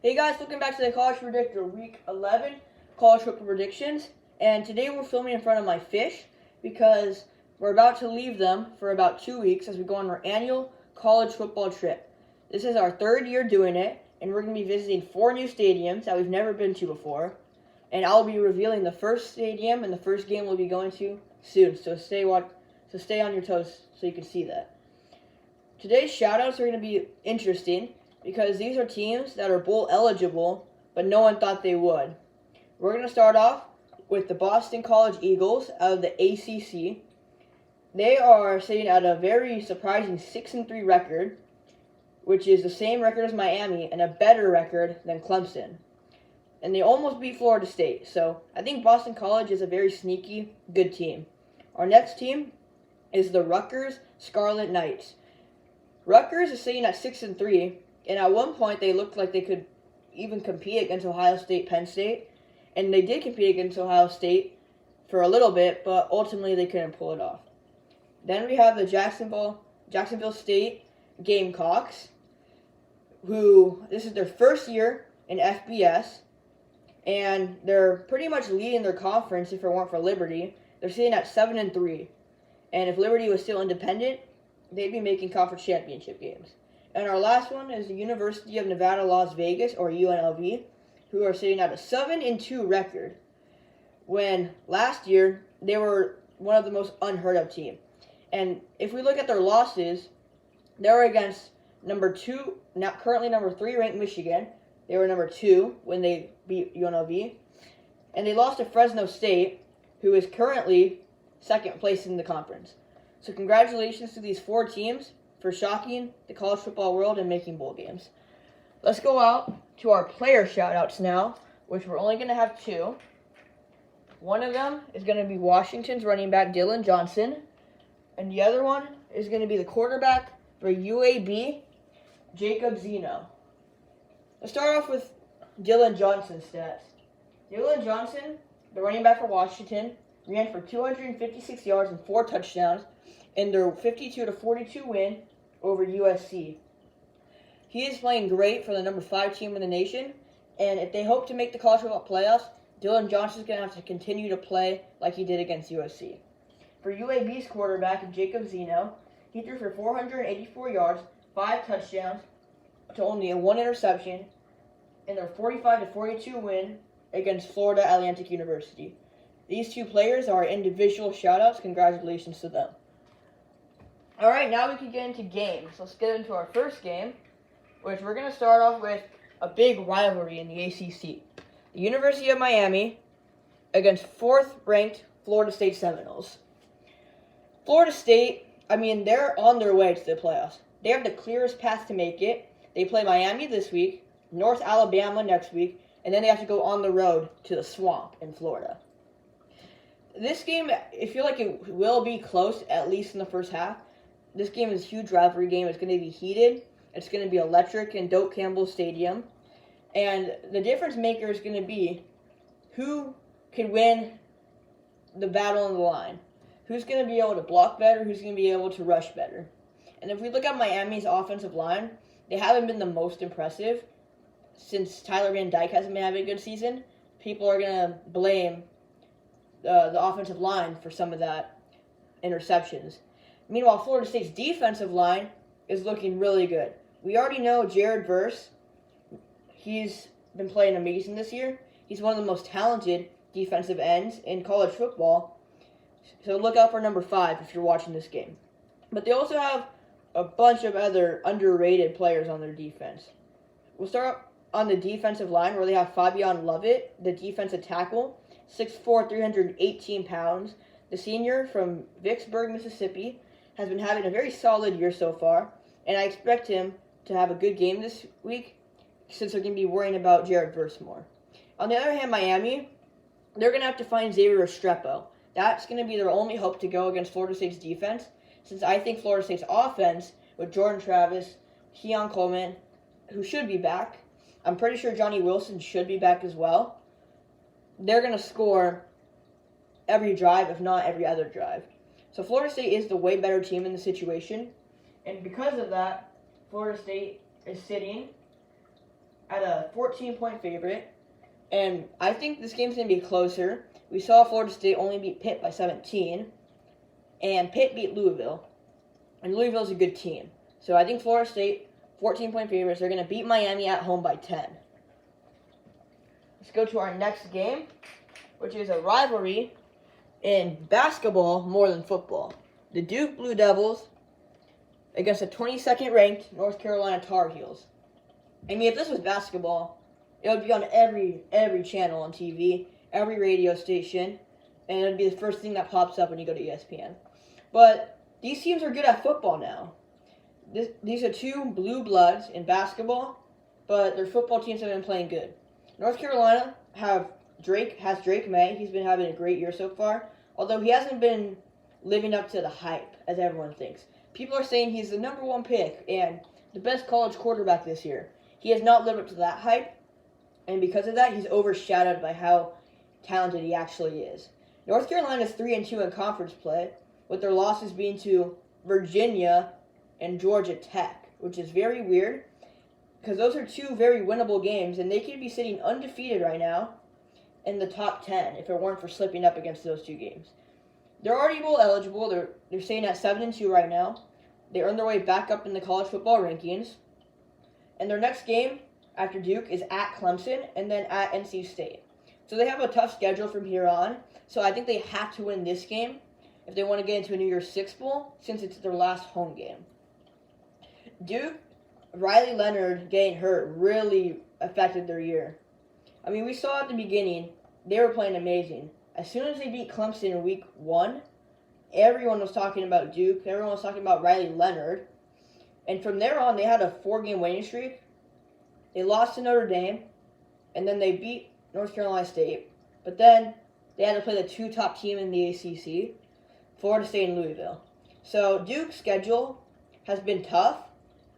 Hey guys, welcome back to the College Predictor Week 11 College Football Predictions. And today we're filming in front of my fish because we're about to leave them for about 2 weeks as we go on our annual college football trip. This is our third year doing it, and we're going to be visiting 4 new stadiums that we've never been to before. And I'll be revealing the first stadium and the first game we'll be going to soon. So stay on your toes so you can see that. Today's shoutouts are going to be interesting because these are teams that are bowl eligible, but no one thought they would. We're going to start off with the Boston College Eagles out of the ACC. They are sitting at a very surprising 6-3 record, which is the same record as Miami and a better record than Clemson. And they almost beat Florida State, so I think Boston College is a very sneaky, good team. Our next team is the Rutgers Scarlet Knights. Rutgers is sitting at 6-3, and at one point they looked like they could even compete against Ohio State, Penn State, and they did compete against Ohio State for a little bit, but ultimately they couldn't pull it off. Then we have the Jacksonville State Gamecocks, who this is their first year in FBS, and they're pretty much leading their conference if it weren't for Liberty. They're sitting at 7-3, and if Liberty was still independent, they'd be making conference championship games. And our last one is the University of Nevada, Las Vegas, or UNLV, who are sitting at a 7-2 record, when last year they were one of the most unheard of teams. And if we look at their losses, they were against currently number 3 ranked Michigan. They were number 2 when they beat UNLV. And they lost to Fresno State, who is currently second place in the conference. So congratulations to these 4 teams for shocking the college football world and making bowl games. Let's go out to our player shoutouts now, which we're only going to have 2. One of them is going to be Washington's running back Dillon Johnson, and the other one is going to be the quarterback for UAB, Jacob Zeno. Let's start off with Dillon Johnson's stats. Dillon Johnson, the running back for Washington, ran for 256 yards and 4 touchdowns in their 52-42 win over USC. He is playing great for the number 5 team in the nation, and if they hope to make the college football playoffs, Dillon Johnson is going to have to continue to play like he did against USC. For UAB's quarterback, Jacob Zeno, he threw for 484 yards, 5 touchdowns, to only 1 interception in their 45-42 win against Florida Atlantic University. These 2 players are individual shoutouts. Congratulations to them. Alright, now we can get into games. Let's get into our first game, which we're going to start off with a big rivalry in the ACC. The University of Miami against 4th-ranked Florida State Seminoles. Florida State, they're on their way to the playoffs. They have the clearest path to make it. They play Miami this week, North Alabama next week, and then they have to go on the road to the Swamp in Florida. This game, I feel like it will be close, at least in the first half. This game is a huge rivalry game. It's going to be heated. It's going to be electric in Doak Campbell Stadium. And the difference maker is going to be who can win the battle on the line. Who's going to be able to block better, who's going to be able to rush better. And if we look at Miami's offensive line, they haven't been the most impressive. Since Tyler Van Dyke hasn't been having a good season, people are going to blame the offensive line for some of that interceptions. Meanwhile, Florida State's defensive line is looking really good. We already know Jared Verse. He's been playing amazing this year. He's one of the most talented defensive ends in college football. So look out for number 5 if you're watching this game. But they also have a bunch of other underrated players on their defense. We'll start on the defensive line where they have Fabian Lovett, the defensive tackle, 6'4", 318 pounds. The senior from Vicksburg, Mississippi, has been having a very solid year so far, and I expect him to have a good game this week since they're going to be worrying about Jared Verse more. On the other hand, Miami, they're going to have to find Xavier Restrepo. That's going to be their only hope to go against Florida State's defense, since I think Florida State's offense, with Jordan Travis, Keon Coleman, who should be back, I'm pretty sure Johnny Wilson should be back as well, they're going to score every drive, if not every other drive. So Florida State is the way better team in the situation, and because of that, Florida State is sitting at a 14-point favorite, and I think this game's going to be closer. We saw Florida State only beat Pitt by 17, and Pitt beat Louisville, and Louisville's a good team. So I think Florida State, 14-point favorites, they're going to beat Miami at home by 10. Let's go to our next game, which is a rivalry in basketball more than football. The Duke Blue Devils against the 22nd ranked North Carolina Tar Heels. I mean, if this was basketball, it would be on every channel on TV, every radio station, and it would be the first thing that pops up when you go to ESPN. But these teams are good at football now. These are two blue bloods in basketball, but their football teams have been playing good. North Carolina has Drake May. He's been having a great year so far, although he hasn't been living up to the hype as everyone thinks. People are saying he's the number one pick and the best college quarterback this year. He has not lived up to that hype, and because of that, he's overshadowed by how talented he actually is. North Carolina is 3-2 in conference play, with their losses being to Virginia and Georgia Tech, which is very weird, because those are two very winnable games, and they could be sitting undefeated right now in the top 10 if it weren't for slipping up against those two games. They're already bowl eligible. They're staying at 7-2 right now. They earned their way back up in the college football rankings. And their next game after Duke is at Clemson and then at NC State. So they have a tough schedule from here on. So I think they have to win this game if they want to get into a New Year's Six Bowl, since it's their last home game. Duke, Riley Leonard getting hurt really affected their year. I mean, we saw at the beginning, they were playing amazing. As soon as they beat Clemson in week 1, everyone was talking about Duke. Everyone was talking about Riley Leonard. And from there on, they had a 4-game winning streak. They lost to Notre Dame, and then they beat North Carolina State. But then they had to play the two top team in the ACC, Florida State and Louisville. So Duke's schedule has been tough,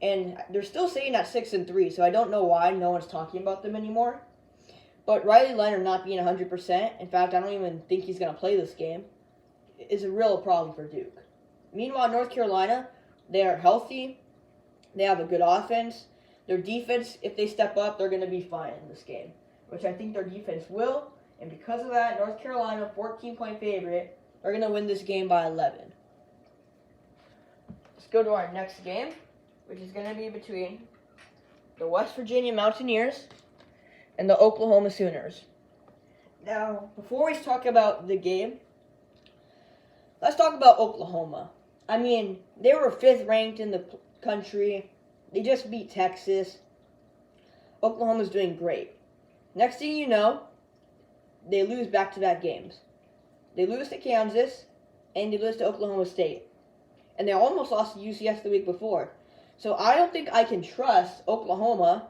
and they're still sitting at 6-3, so I don't know why no one's talking about them anymore. But Riley Leonard not being 100%, in fact, I don't even think he's going to play this game, is a real problem for Duke. Meanwhile, North Carolina, they are healthy. They have a good offense. Their defense, if they step up, they're going to be fine in this game, which I think their defense will. And because of that, North Carolina, 14-point favorite, are going to win this game by 11. Let's go to our next game, which is going to be between the West Virginia Mountaineers and the Oklahoma Sooners. Now, before we talk about the game, let's talk about Oklahoma. I mean, they were 5th ranked in the country. They just beat Texas. Oklahoma's doing great. Next thing you know, they lose back-to-back games. They lose to Kansas, and they lose to Oklahoma State. And they almost lost to UCF the week before. So I don't think I can trust Oklahoma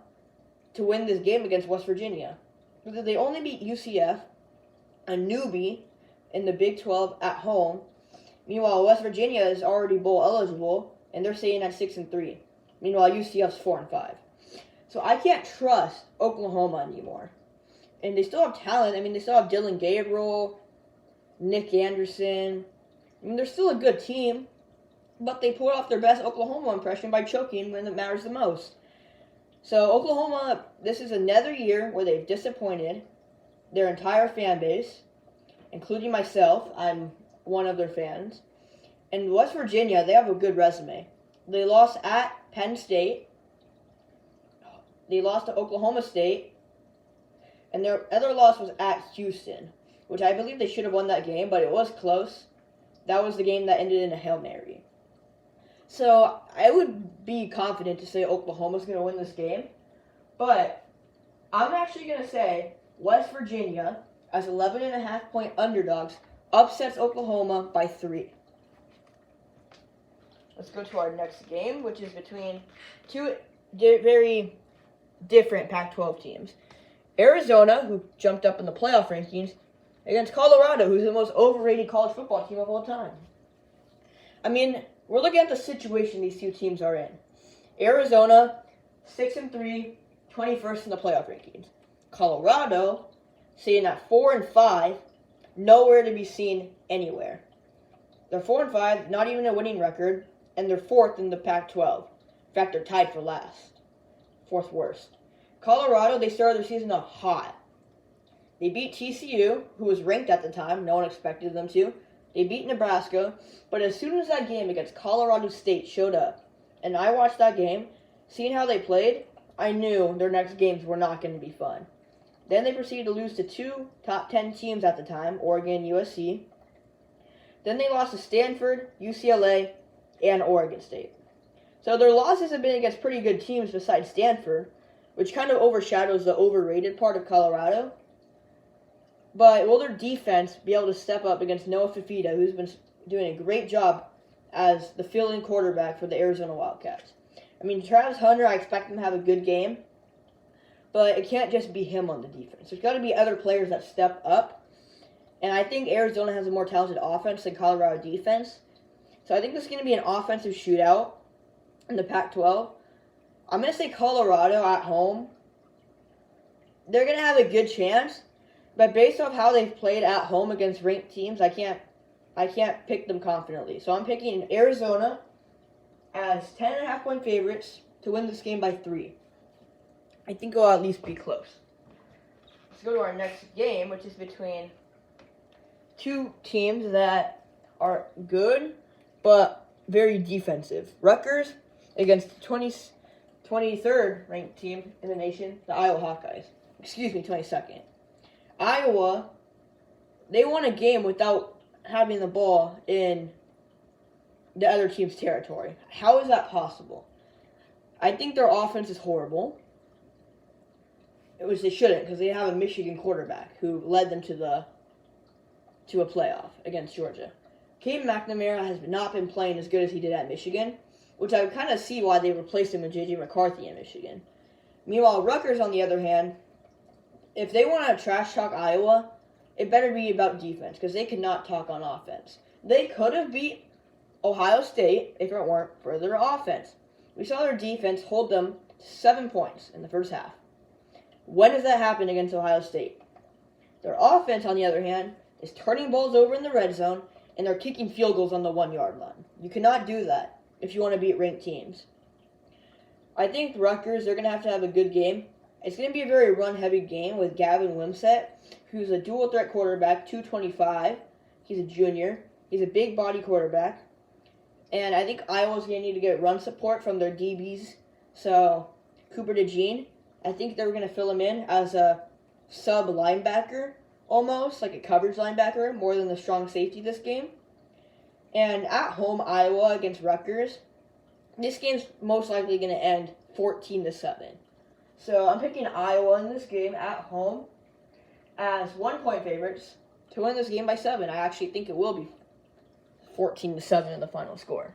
to win this game against West Virginia. Because they only beat UCF, a newbie, in the Big 12 at home. Meanwhile, West Virginia is already bowl eligible, and they're staying at 6-3. Meanwhile, UCF's 4-5. So I can't trust Oklahoma anymore. And they still have talent. I mean, they still have Dylan Gabriel, Nick Anderson. I mean, they're still a good team, but they pulled off their best Oklahoma impression by choking when it matters the most. So Oklahoma, this is another year where they've disappointed their entire fan base, including myself. I'm one of their fans. And West Virginia, they have a good resume. They lost at Penn State. They lost to Oklahoma State. And their other loss was at Houston, which I believe they should have won that game, but it was close. That was the game that ended in a Hail Mary. So I would be confident to say Oklahoma's going to win this game. But I'm actually going to say West Virginia, as 11.5-point underdogs, upsets Oklahoma by 3. Let's go to our next game, which is between two very different Pac-12 teams. Arizona, who jumped up in the playoff rankings, against Colorado, who's the most overrated college football team of all time. I mean, we're looking at the situation these two teams are in. Arizona, 6-3, 21st in the playoff rankings. Colorado, sitting at 4-5, nowhere to be seen anywhere. They're 4-5, not even a winning record, and they're 4th in the Pac-12. In fact, they're tied for last. 4th worst. Colorado, they started their season off hot. They beat TCU, who was ranked at the time. No one expected them to. They beat Nebraska. But as soon as that game against Colorado State showed up, and I watched that game, seeing how they played, I knew their next games were not going to be fun. Then they proceeded to lose to two top 10 teams at the time, Oregon, USC. Then they lost to Stanford, UCLA, and Oregon State. So their losses have been against pretty good teams besides Stanford, which kind of overshadows the overrated part of Colorado. But will their defense be able to step up against Noah Fifita, who's been doing a great job as the fill-in quarterback for the Arizona Wildcats? I mean, Travis Hunter, I expect him to have a good game, but it can't just be him on the defense. There's got to be other players that step up, and I think Arizona has a more talented offense than Colorado defense. So I think this is going to be an offensive shootout in the Pac-12. I'm going to say Colorado at home. They're going to have a good chance. But based off how they've played at home against ranked teams, I can't pick them confidently. So I'm picking Arizona as 10.5-point favorites to win this game by 3. I think it'll at least be close. Let's go to our next game, which is between two teams that are good but very defensive. Rutgers against the 23rd ranked team in the nation, the Iowa Hawkeyes. 22nd. Iowa, they won a game without having the ball in the other team's territory. How is that possible? I think their offense is horrible. They shouldn't, because they have a Michigan quarterback who led them to a playoff against Georgia. Cade McNamara has not been playing as good as he did at Michigan, which I kind of see why they replaced him with J.J. McCarthy in Michigan. Meanwhile, Rutgers, on the other hand, if they want to trash talk Iowa, it better be about defense, because they could not talk on offense. They could have beat Ohio State if it weren't for their offense. We saw their defense hold them to 7 points in the first half. When does that happen against Ohio State? Their offense, on the other hand, is turning balls over in the red zone, and they're kicking field goals on the 1-yard line. You cannot do that if you want to beat ranked teams. I think Rutgers, they're going to have a good game. It's going to be a very run-heavy game with Gavin Wimsatt, who's a dual-threat quarterback, 225. He's a junior. He's a big-body quarterback. And I think Iowa's going to need to get run support from their DBs. So, Cooper DeJean, I think they're going to fill him in as a sub-linebacker, almost, like a coverage linebacker, more than the strong safety this game. And at home, Iowa against Rutgers, this game's most likely going to end 14-7. So I'm picking Iowa in this game at home as 1-point favorites to win this game by 7. I actually think it will be 14-7 in the final score.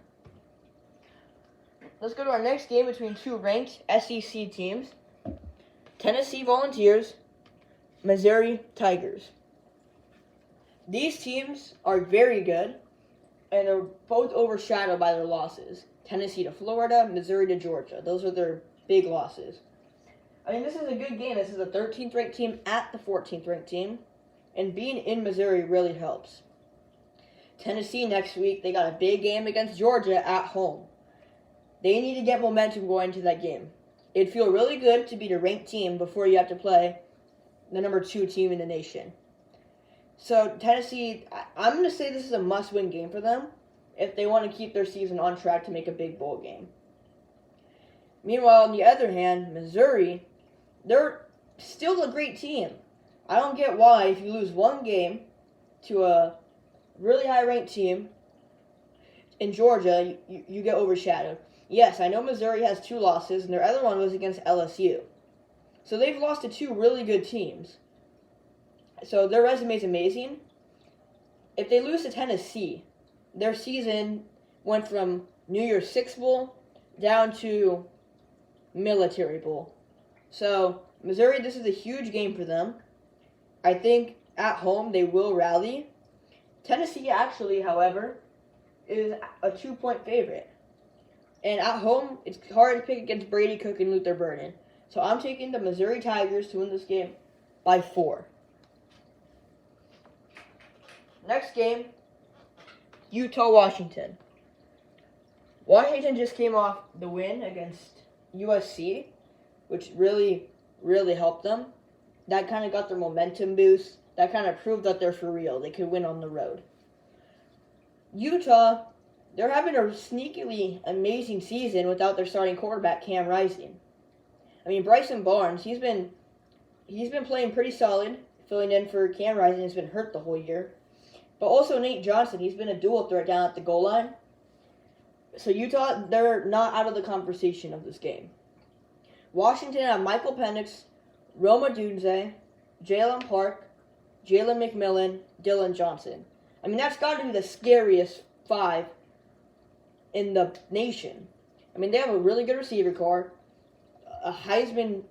Let's go to our next game between two ranked SEC teams. Tennessee Volunteers, Missouri Tigers. These teams are very good, and they're both overshadowed by their losses. Tennessee to Florida, Missouri to Georgia. Those are their big losses. I mean, this is a good game. This is the 13th ranked team at the 14th ranked team, and being in Missouri really helps. Tennessee next week, they got a big game against Georgia at home. They need to get momentum going into that game. It'd feel really good to beat a ranked team before you have to play the number 2 team in the nation. So Tennessee, I'm going to say this is a must-win game for them if they want to keep their season on track to make a big bowl game. Meanwhile, on the other hand, Missouri, they're still a great team. I don't get why, if you lose one game to a really high-ranked team in Georgia, you get overshadowed. Yes, I know Missouri has 2 losses, and their other one was against LSU. So they've lost to 2 really good teams. So their resume is amazing. If they lose to Tennessee, their season went from New Year's Six Bowl down to Military Bowl. So Missouri, this is a huge game for them. I think at home they will rally. Tennessee actually, however, is a 2-point favorite. And at home, it's hard to pick against Brady Cook and Luther Burden. So I'm taking the Missouri Tigers to win this game by 4. Next game, Utah-Washington. Washington just came off the win against USC, which really really helped them. That kind of got their momentum boost. That kind of proved that they're for real. They could win on the road. Utah, they're having a sneakily amazing season without their starting quarterback, Cam Rising. I mean, Bryson Barnes, he's been playing pretty solid, filling in for Cam Rising. He's been hurt the whole year. But also Nate Johnson, he's been a dual threat down at the goal line. So Utah, they're not out of the conversation of this game. Washington have Michael Penix, Rome Odunze, Jalen Park, Jalen McMillan, Dylan Johnson. I mean, that's got to be the scariest 5 in the nation. I mean, they have a really good receiver core, a Heisman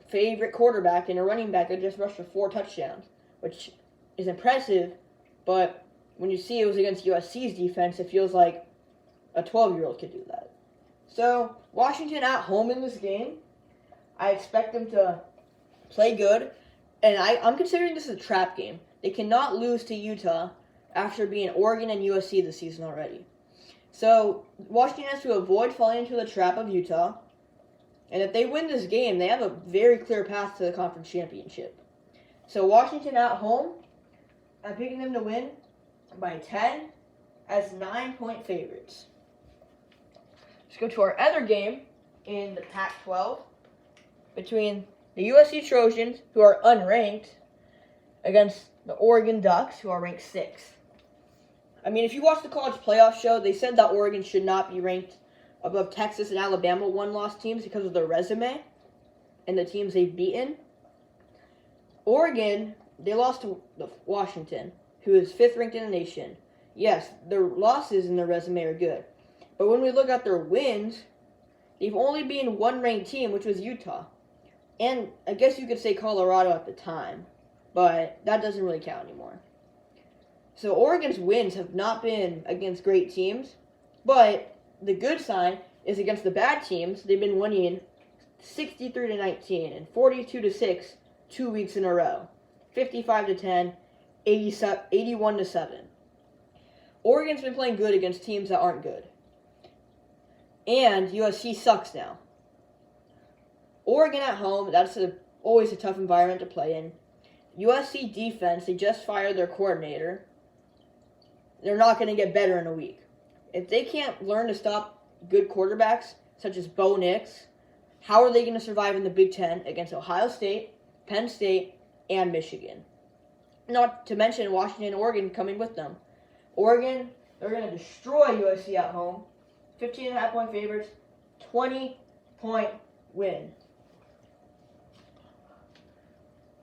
favorite quarterback, and a running back that just rushed for 4 touchdowns, which is impressive, but when you see it was against USC's defense, it feels like a 12-year-old could do that. So, Washington at home in this game, I expect them to play good, and I'm considering this a trap game. They cannot lose to Utah after being Oregon and USC this season already. So, Washington has to avoid falling into the trap of Utah, and if they win this game, they have a very clear path to the conference championship. So, Washington at home, I'm picking them to win by 10 as 9-point favorites. Let's go to our other game in the Pac-12 between the USC Trojans, who are unranked, against the Oregon Ducks, who are ranked 6th. I mean, if you watch the college playoff show, they said that Oregon should not be ranked above Texas and Alabama one-loss teams because of their resume and the teams they've beaten. Oregon, they lost to Washington, who is 5th ranked in the nation. Yes, their losses in their resume are good. But when we look at their wins, they've only beaten one ranked team, which was Utah. And I guess you could say Colorado at the time, but that doesn't really count anymore. So Oregon's wins have not been against great teams, but the good sign is against the bad teams, they've been winning 63-19 and 42-6 2 weeks in a row. 55-10, 81-7. Oregon's been playing good against teams that aren't good. And USC sucks now. Oregon at home, that's always a tough environment to play in. USC defense, they just fired their coordinator. They're not going to get better in a week. If they can't learn to stop good quarterbacks, such as Bo Nix, how are they going to survive in the Big Ten against Ohio State, Penn State, and Michigan? Not to mention Washington and Oregon coming with them. Oregon, they're going to destroy USC at home. 15.5-point favorites, 20-point win.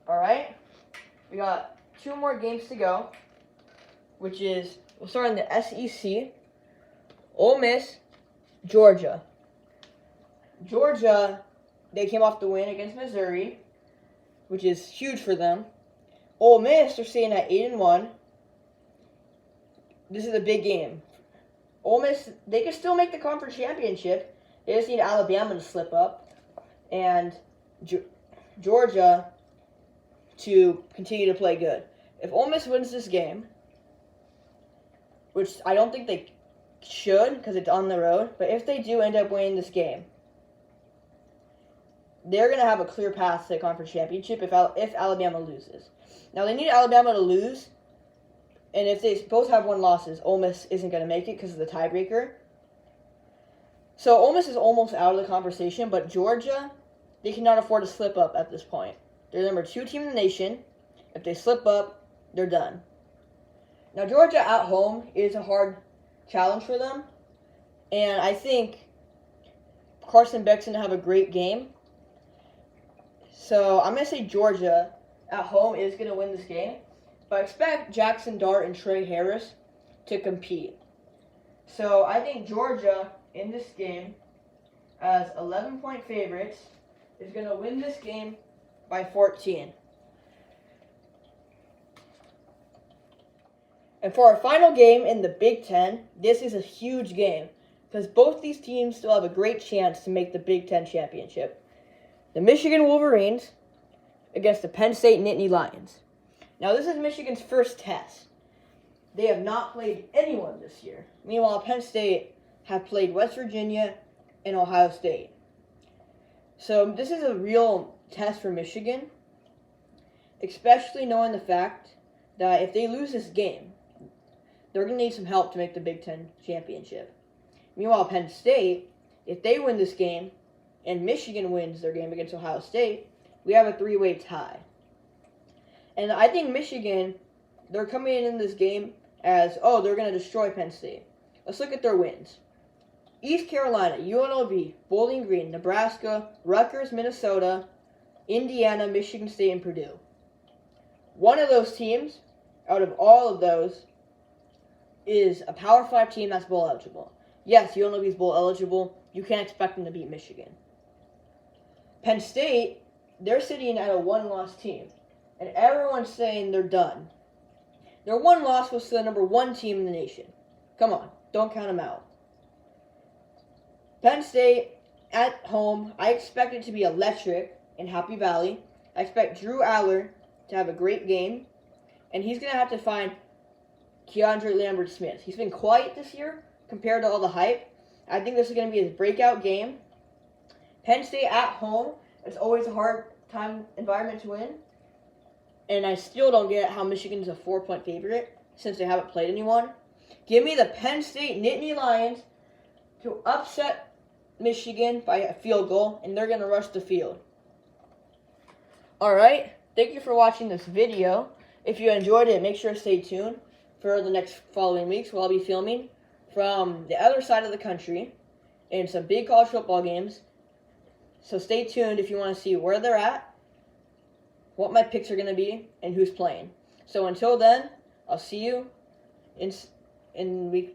All right, we got 2 more games to go, which is, we'll start in the SEC. Ole Miss, Georgia. Georgia, they came off the win against Missouri, which is huge for them. Ole Miss, they're staying at 8-1. This is a big game. Ole Miss, they can still make the conference championship. They just need Alabama to slip up. And Georgia to continue to play good. If Ole Miss wins this game, which I don't think they should because it's on the road, but if they do end up winning this game, they're going to have a clear path to the conference championship if Alabama loses. Now, they need Alabama to lose, and if they both have 1 losses, Ole Miss isn't going to make it because of the tiebreaker. So Ole Miss is almost out of the conversation, but Georgia, they cannot afford to slip up at this point. They're the number 2 team in the nation. If they slip up, they're done. Now, Georgia at home is a hard challenge for them, and I think Carson Beck's going to have a great game. So I'm going to say Georgia at home is going to win this game, but I expect Jackson Dart and Trey Harris to compete. So I think Georgia in this game, as 11-point favorites, is going to win this game by 14. And for our final game in the Big Ten, this is a huge game because both these teams still have a great chance to make the Big Ten championship. The Michigan Wolverines against the Penn State Nittany Lions. Now, this is Michigan's first test. They have not played anyone this year. Meanwhile, Penn State have played West Virginia and Ohio State. So this is a real test for Michigan, especially knowing the fact that if they lose this game, they're going to need some help to make the Big Ten championship. Meanwhile, Penn State, if they win this game and Michigan wins their game against Ohio State, we have a 3-way tie. And I think Michigan, they're coming in this game as, oh, they're going to destroy Penn State. Let's look at their wins. East Carolina, UNLV, Bowling Green, Nebraska, Rutgers, Minnesota, Indiana, Michigan State, and Purdue. One of those teams, out of all of those, is a Power 5 team that's bowl eligible. Yes, UNLV is bowl eligible. You can't expect them to beat Michigan. Penn State, they're sitting at a 1-loss team, and everyone's saying they're done. Their one loss was to the number 1 team in the nation. Come on, don't count them out. Penn State, at home, I expect it to be electric in Happy Valley. I expect Drew Aller to have a great game, and he's going to have to find Keandre Lambert-Smith. He's been quiet this year compared to all the hype. I think this is going to be his breakout game. Penn State at home, it's always a hard time environment to win. And I still don't get how Michigan's a 4-point favorite since they haven't played anyone. Give me the Penn State Nittany Lions to upset Michigan by a field goal, and they're going to rush the field. Alright, thank you for watching this video. If you enjoyed it, make sure to stay tuned for the next following weeks where I'll be filming from the other side of the country in some big college football games. So stay tuned if you want to see where they're at, what my picks are going to be, and who's playing. So until then, I'll see you in week